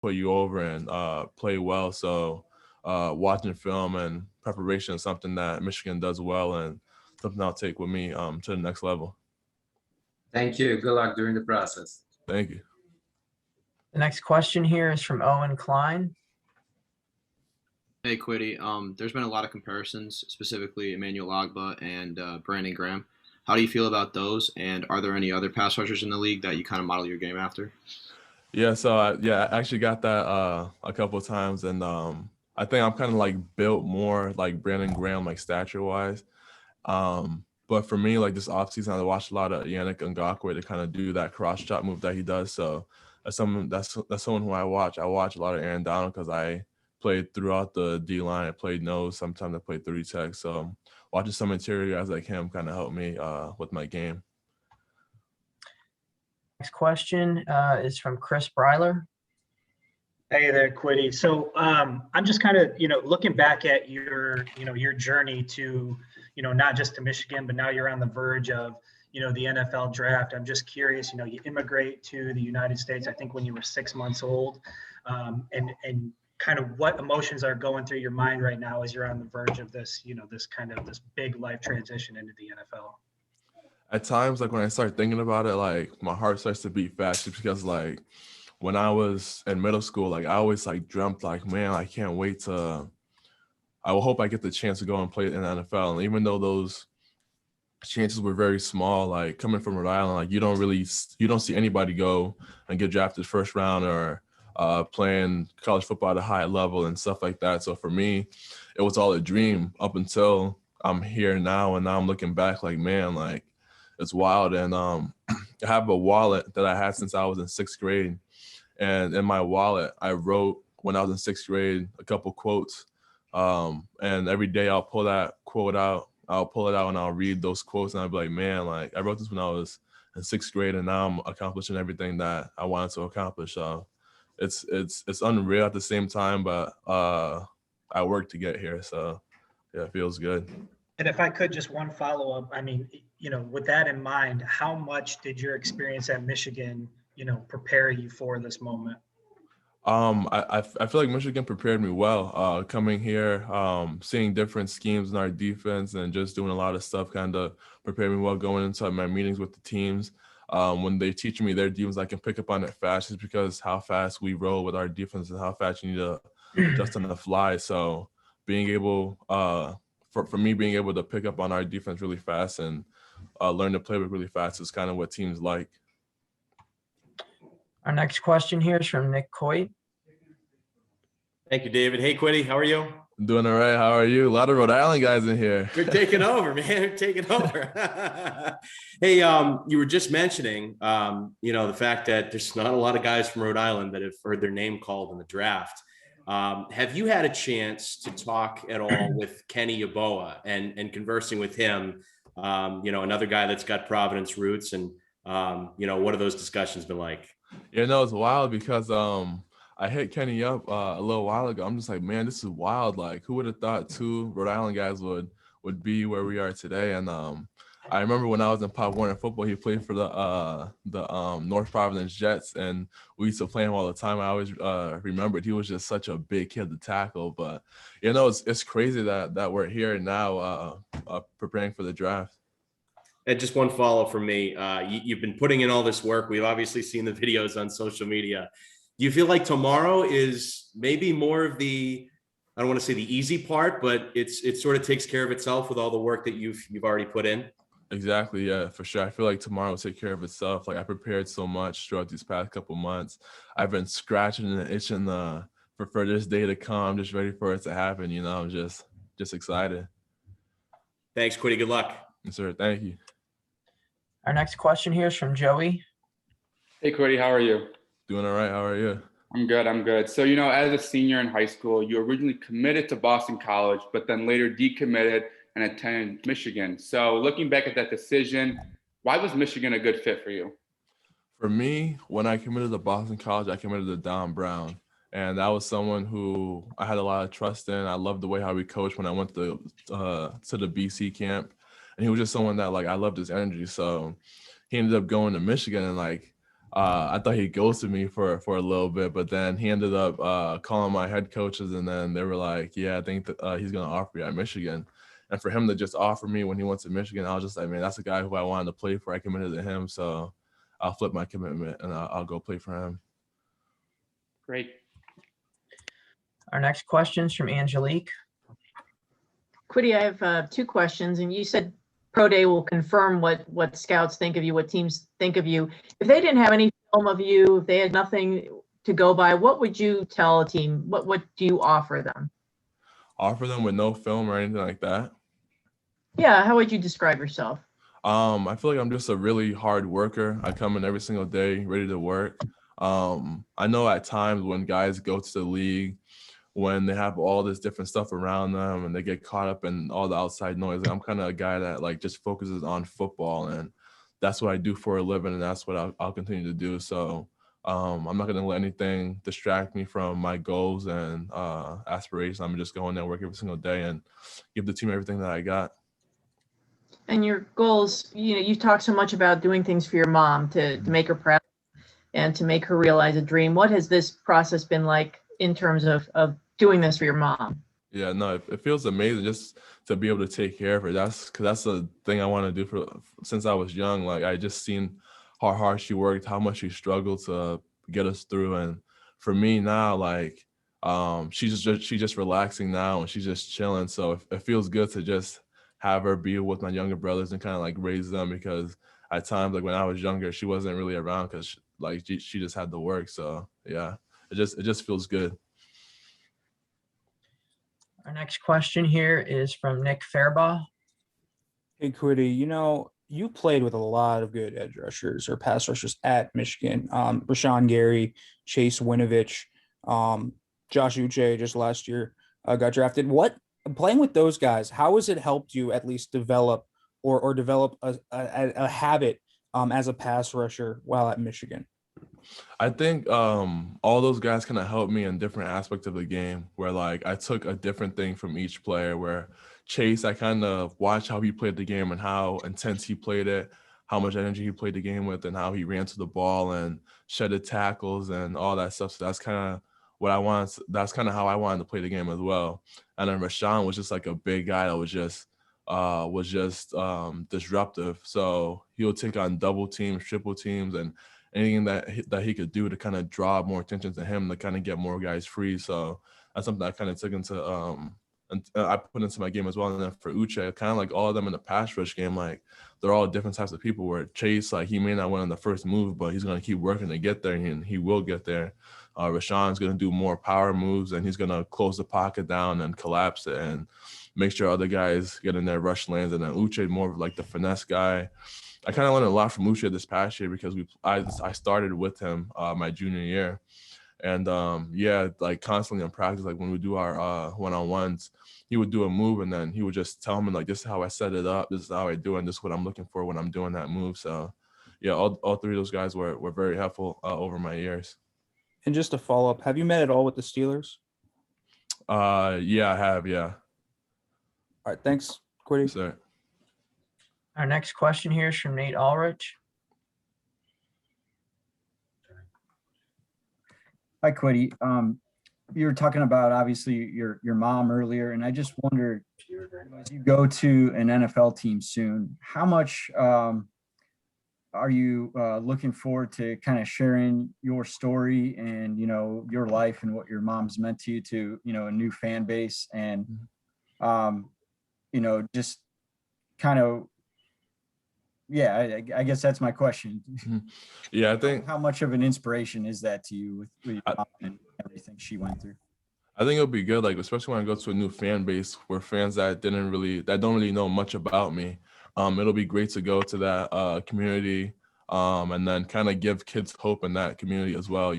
put you over and play well. So watching film and preparation is something that Michigan does well, and something I'll take with me to the next level. Thank you. Good luck during the process. Thank you. The next question here is from Owen Klein. Hey, Kwity. There's been a lot of comparisons, specifically Emmanuel Ogbah and Brandon Graham. How do you feel about those? And are there any other pass rushers in the league that you kind of model your game after? Yeah, so I actually got that a couple of times, and I think I'm kind of like built more like Brandon Graham, like stature wise. But for me, like this offseason, I watched a lot of Yannick Ngakoue to kind of do that cross chop move that he does. So that's someone who I watch. I watch a lot of Aaron Donald because I played throughout the D line. I played nose. Sometimes I played 3 tech. So watching some interior guys like him kind of helped me with my game. Next question is from Chris Breiler. Hey there, Kwity. So I'm just kind of, looking back at your journey to, not just to Michigan, but now you're on the verge of, the NFL draft. I'm just curious, you immigrate to the United States, I think when you were 6 months old, and kind of what emotions are going through your mind right now as you're on the verge of this, this big life transition into the NFL. At times, like when I start thinking about it, like my heart starts to beat fast just because like when I was in middle school, like I always like dreamt like, man, I can't wait I will hope I get the chance to go and play in the NFL. And even though those chances were very small, like coming from Rhode Island, like you don't see anybody go and get drafted first round or playing college football at a high level and stuff like that. So for me, it was all a dream up until I'm here now. And now I'm looking back like, man, like it's wild. And I have a wallet that I had since I was in 6th grade. And in my wallet, I wrote when I was in 6th grade, a couple quotes. And every day I'll pull that quote out. I'll pull it out and I'll read those quotes and I'll be like, man, like I wrote this when I was in 6th grade and now I'm accomplishing everything that I wanted to accomplish. So it's unreal at the same time, but I worked to get here. So yeah, it feels good. And if I could, just one follow-up, I mean, with that in mind, how much did your experience at Michigan, prepare you for this moment? I feel like Michigan prepared me well. Coming here, seeing different schemes in our defense and just doing a lot of stuff kind of prepared me well going into my meetings with the teams. When they teach me their defense, I can pick up on it fast just because how fast we roll with our defense and how fast you need to adjust on the fly. So being able, for me, being able to pick up on our defense really fast and learn the playbook really fast is kind of what teams like. Our next question here is from Nick Coit. Thank you, David. Hey, Kwity, how are you? I'm doing all right. How are you? A lot of Rhode Island guys in here. You're taking over, man. You're taking over. Hey, you were just mentioning, the fact that there's not a lot of guys from Rhode Island that have heard their name called in the draft. Have you had a chance to talk at all with Kenny Yeboah and conversing with him, another guy that's got Providence roots and, what have those discussions been like? Yeah, no, it's wild because I hit Kenny up a little while ago. I'm just like, man, this is wild. Like, who would have thought 2 Rhode Island guys would be where we are today? And I remember when I was in Pop Warner football, he played for the North Providence Jets, and we used to play him all the time. I always remembered he was just such a big kid to tackle. But it's crazy that we're here now preparing for the draft. And just one follow from me. You've been putting in all this work. We've obviously seen the videos on social media. Do you feel like tomorrow is maybe more of I don't want to say the easy part, but it sort of takes care of itself with all the work that you've already put in? Exactly. Yeah, for sure. I feel like tomorrow will take care of itself. Like I prepared so much throughout these past couple months. I've been scratching and itching for this day to come. I'm just ready for it to happen. I'm just excited. Thanks, Kwity. Good luck. Yes, sir. Thank you. Our next question here is from Joey. Hey, Kwity, how are you? Doing all right. How are you? I'm good. So, as a senior in high school, you originally committed to Boston College, but then later decommitted and attended Michigan. So looking back at that decision, why was Michigan a good fit for you? For me, when I committed to Boston College, I committed to Don Brown. And that was someone who I had a lot of trust in. I loved the way how we coached when I went to the BC camp. And he was just someone that, like, I loved his energy. So he ended up going to Michigan, and, like, I thought he ghosted me for a little bit, but then he ended up calling my head coaches, and then they were like, "Yeah, I think that, he's gonna offer you at Michigan." And for him to just offer me when he went to Michigan, I was just like, "Man, that's a guy who I wanted to play for. I committed to him, so I'll flip my commitment and I'll go play for him." Great. Our next question is from Angelique. Kwity, I have 2 questions, and you said Pro Day will confirm what scouts think of you, what teams think of you. If they didn't have any film of you, if they had nothing to go by, what would you tell a team? What do you offer them? Offer them with no film or anything like that. Yeah, how would you describe yourself? I feel like I'm just a really hard worker. I come in every single day ready to work. I know at times when guys go to the league, when they have all this different stuff around them and they get caught up in all the outside noise, I'm kind of a guy that like just focuses on football, and that's what I do for a living, and that's what I'll continue to do. So I'm not going to let anything distract me from my goals and aspirations. I'm just going there, work every single day, and give the team everything that I got. And your goals, you talk so much about doing things for your mom to make her proud and to make her realize a dream. What has this process been like in terms of doing this for your mom? Yeah, no, it feels amazing just to be able to take care of her. That's the thing I want to do since I was young. Like I just seen how hard she worked, how much she struggled to get us through. And for me now, like she's just relaxing now and she's just chilling. So it feels good to just have her be with my younger brothers and kind of like raise them, because at times, like when I was younger, she wasn't really around because she just had to work. So yeah, it just feels good. Our next question here is from Nick Farabaugh. Hey, Kwity, you played with a lot of good edge rushers or pass rushers at Michigan. Rashawn Gary, Chase Winovich, Josh Uche just last year got drafted. Playing with those guys, how has it helped you at least develop or develop a habit as a pass rusher while at Michigan? I think all those guys kind of helped me in different aspects of the game, where like I took a different thing from each player. Where Chase, I kind of watched how he played the game and how intense he played it, how much energy he played the game with, and how he ran to the ball and shedded tackles and all that stuff. So that's kind of what I wanted. That's kind of how I wanted to play the game as well. And then Rashawn was just like a big guy that was just disruptive. So he'll take on double teams, triple teams, and anything that he could do to kind of draw more attention to him to kind of get more guys free. So that's something I kind of took into and I put into my game as well. And then for Uche, kind of like all of them in the pass rush game, like they're all different types of people. Where Chase, like he may not win on the first move, but he's going to keep working to get there, and he will get there. Rashawn's going to do more power moves, and he's going to close the pocket down and collapse it and make sure other guys get in their rush lanes. And then Uche, more of like the finesse guy. I kind of learned a lot from Uche this past year because I started with him my junior year. And yeah, like constantly in practice, like when we do our one-on-ones, he would do a move and then he would just tell me like, this is how I set it up, this is how I do it, and this is what I'm looking for when I'm doing that move. So yeah, all three of those guys were very helpful over my years. And just to follow up, have you met at all with the Steelers? Yeah, I have, yeah. All right, thanks, Kwity. Yes, sir. Our next question here is from Nate Ulrich. Hi, Kwity. You were talking about obviously your mom earlier, and I just wondered, as you go to an NFL team soon, how much are you looking forward to kind of sharing your story and your life and what your mom's meant to you to a new fan base, and just kind of I guess that's my question. Yeah, I think how much of an inspiration is that to you with your mom and everything she went through? I think it'll be good, like especially when I go to a new fan base where fans that don't really know much about me. It'll be great to go to that community and then kind of give kids hope in that community as well.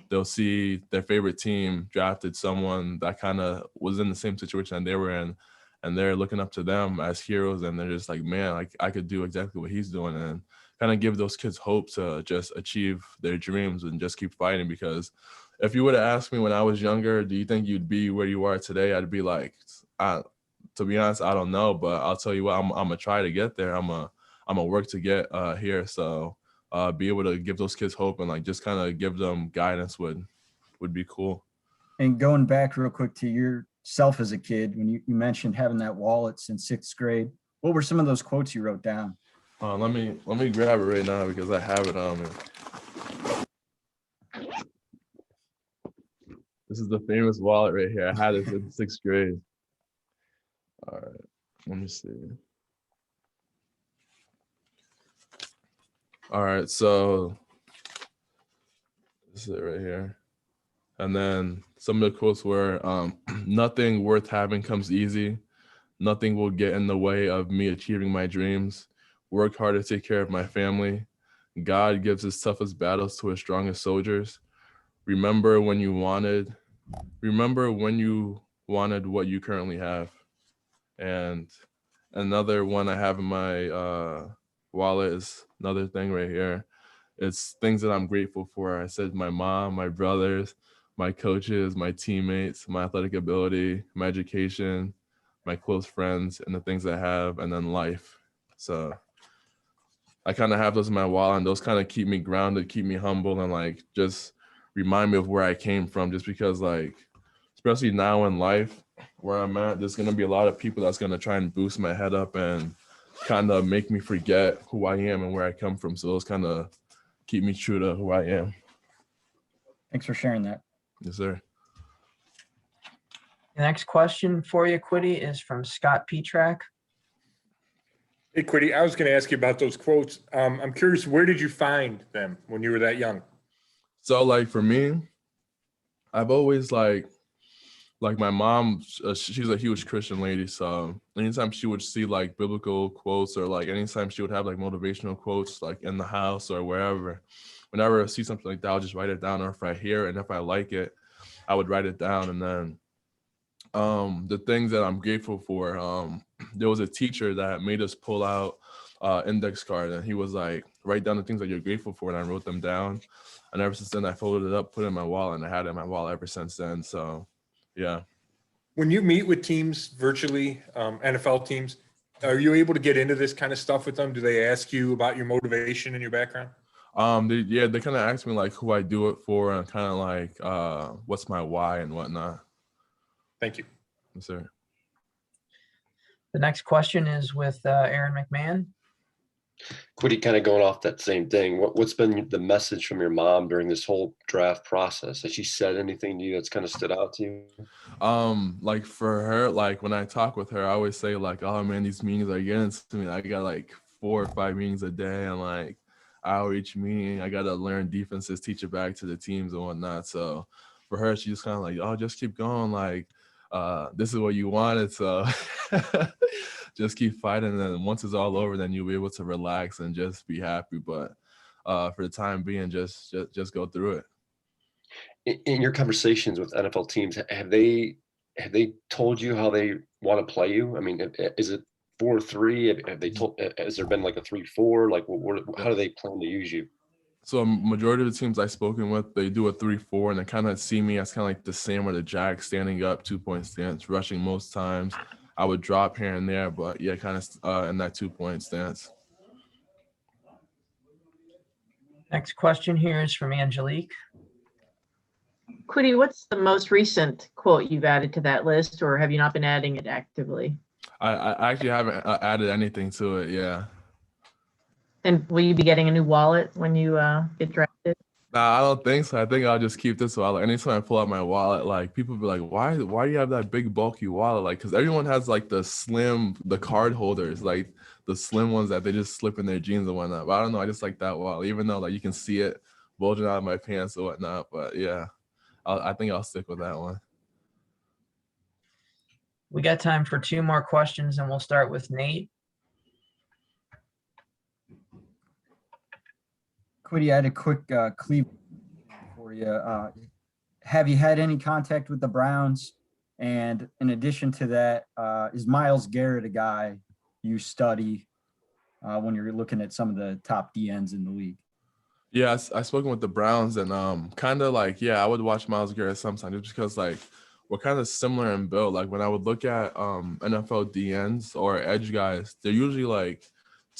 They'll see their favorite team drafted someone that kind of was in the same situation that they were in, and they're looking up to them as heroes, and they're just like, man, like I could do exactly what he's doing, and kind of give those kids hope to just achieve their dreams and just keep fighting. Because if you would have asked me when I was younger, do you think you'd be where you are today? I'd be like, to be honest, I don't know, but I'll tell you what, I'm gonna try to get there. I'm gonna work to get here. So be able to give those kids hope and like just kind of give them guidance would be cool. And going back real quick to yourself as a kid, when you mentioned having that wallet since 6th grade, what were some of those quotes you wrote down? Let me grab it right now because I have it on me. This is the famous wallet right here. I had it in 6th grade. All right, let me see. All right, so this is it right here. And then some of the quotes were, nothing worth having comes easy. Nothing will get in the way of me achieving my dreams. Work hard to take care of my family. God gives his toughest battles to his strongest soldiers. Remember when you wanted what you currently have. And another one I have in my wallet is another thing right here. It's things that I'm grateful for. I said my mom, my brothers, my coaches, my teammates, my athletic ability, my education, my close friends, and the things I have, and then life. So I kind of have those in my wallet, and those kind of keep me grounded, keep me humble, and like just remind me of where I came from. Just because like, especially now in life where I'm at, there's gonna be a lot of people that's gonna try and boost my head up and kind of make me forget who I am and where I come from. So those kind of keep me true to who I am. Thanks for sharing that. Yes, sir. The next question for you, Kwity, is from Scott Petrak. Hey, Kwity, I was going to ask you about those quotes. I'm curious, where did you find them when you were that young? So like for me, I've always like my mom, she's a huge Christian lady. So anytime she would see like biblical quotes or like anytime she would have like motivational quotes like in the house or wherever, whenever I see something like that, I'll just write it down. Or if I hear it and if I like it, I would write it down. And then the things that I'm grateful for, there was a teacher that made us pull out index card, and he was like, write down the things that you're grateful for, and I wrote them down. And ever since then, I folded it up, put it in my wallet, and I had it in my wallet ever since then. So yeah. When you meet with teams virtually, NFL teams, are you able to get into this kind of stuff with them? Do they ask you about your motivation and your background? They kind of ask me like who I do it for and kind of like what's my why and whatnot. Thank you. Yes, sir. The next question is with Aaron McMahon. Kwity, kind of going off that same thing, what's been the message from your mom during this whole draft process? Has she said anything to you that's kind of stood out to you? Like for her, like when I talk with her, I always say like, oh man, these meetings are getting to me. I got like 4 or 5 meetings a day, and like outreach meeting, I got to learn defenses, teach it back to the teams and whatnot. So for her, she's just kind of like, oh, just keep going. Like, this is what you wanted. So just keep fighting. And then once it's all over, then you'll be able to relax and just be happy. But for the time being, just go through it. In your conversations with NFL teams, have they told you how they want to play you? I mean, is it 4-3? Have they told? Has there been like a 3-4? Like, how do they plan to use you? So a majority of the teams I've spoken with, they do a 3-4, and they kind of see me as kind of like the Sam or the Jack, standing up, 2-point stance, rushing most times. I would drop here and there, but yeah, kind of in that 2-point stance. Next question here is from Angelique. Kwity, what's the most recent quote you've added to that list, or have you not been adding it actively? I actually haven't added anything to it. Yeah. And will you be getting a new wallet when you get drafted? Nah, I don't think so. I think I'll just keep this wallet. Anytime I pull out my wallet, like people be like, why do you have that big bulky wallet? Like, because everyone has like the card holders, like the slim ones that they just slip in their jeans and whatnot. But I don't know. I just like that wallet, even though like you can see it bulging out of my pants or whatnot. But yeah, I think I'll stick with that one. We got time for 2 more questions, and we'll start with Nate. Kwity, I had a quick Cleveland for you. Have you had any contact with the Browns? And in addition to that, is Myles Garrett a guy you study when you're looking at some of the top DNs in the league? Yeah, I've spoken with the Browns, and kind of like, yeah, I would watch Myles Garrett sometimes just because like we're kind of similar in build. Like when I would look at NFL DNs or edge guys, they're usually like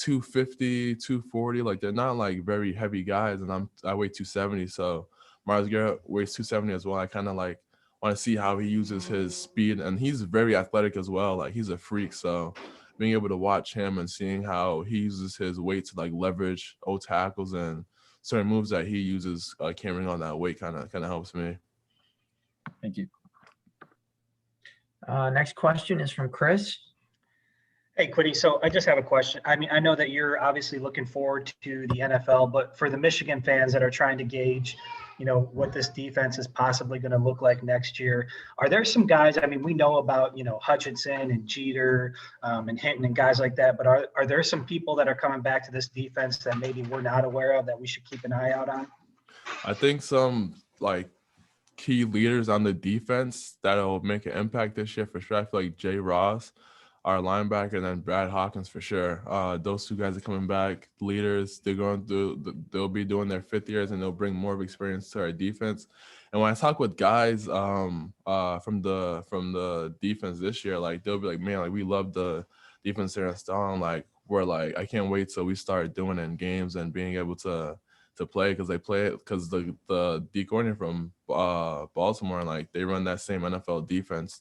250, 240. Like they're not like very heavy guys, and I weigh 270. So Myles Garrett weighs 270 as well. I kind of like want to see how he uses his speed, and he's very athletic as well. Like he's a freak. So being able to watch him and seeing how he uses his weight to like leverage O tackles and certain moves that he uses carrying on that weight kind of helps me. Thank you. Next question is from Chris. Hey, Kwity. So I just have a question. I mean, I know that you're obviously looking forward to the NFL, but for the Michigan fans that are trying to gauge, what this defense is possibly going to look like next year, are there some guys? I mean, we know about, Hutchinson and Jeter and Hinton and guys like that, but are there some people that are coming back to this defense that maybe we're not aware of that we should keep an eye out on? I think some like key leaders on the defense that'll make an impact this year for sure. I feel like Jay Ross, our linebacker, and then Brad Hawkins for sure. Those two guys are coming back, leaders. They'll be doing their 5th years, and they'll bring more of experience to our defense. And when I talk with guys from the defense this year, like they'll be like, man, like we love the defense they're installing. Like we're like, I can't wait till we start doing it in games and being able to play, because they play it because the D coordinator from Baltimore, and like they run that same NFL defense.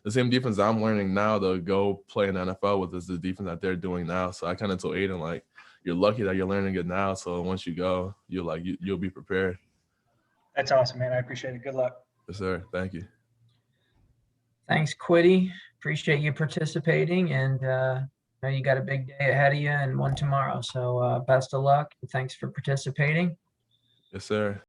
The same defense I'm learning now to go play in the NFL with is the defense that they're doing now. So I kind of told Aiden, like, you're lucky that you're learning it now. So once you go, you'll be prepared. That's awesome, man. I appreciate it. Good luck. Yes, sir. Thank you. Thanks, Kwity. Appreciate you participating, and I know you got a big day ahead of you and one tomorrow. So best of luck. And thanks for participating. Yes, sir.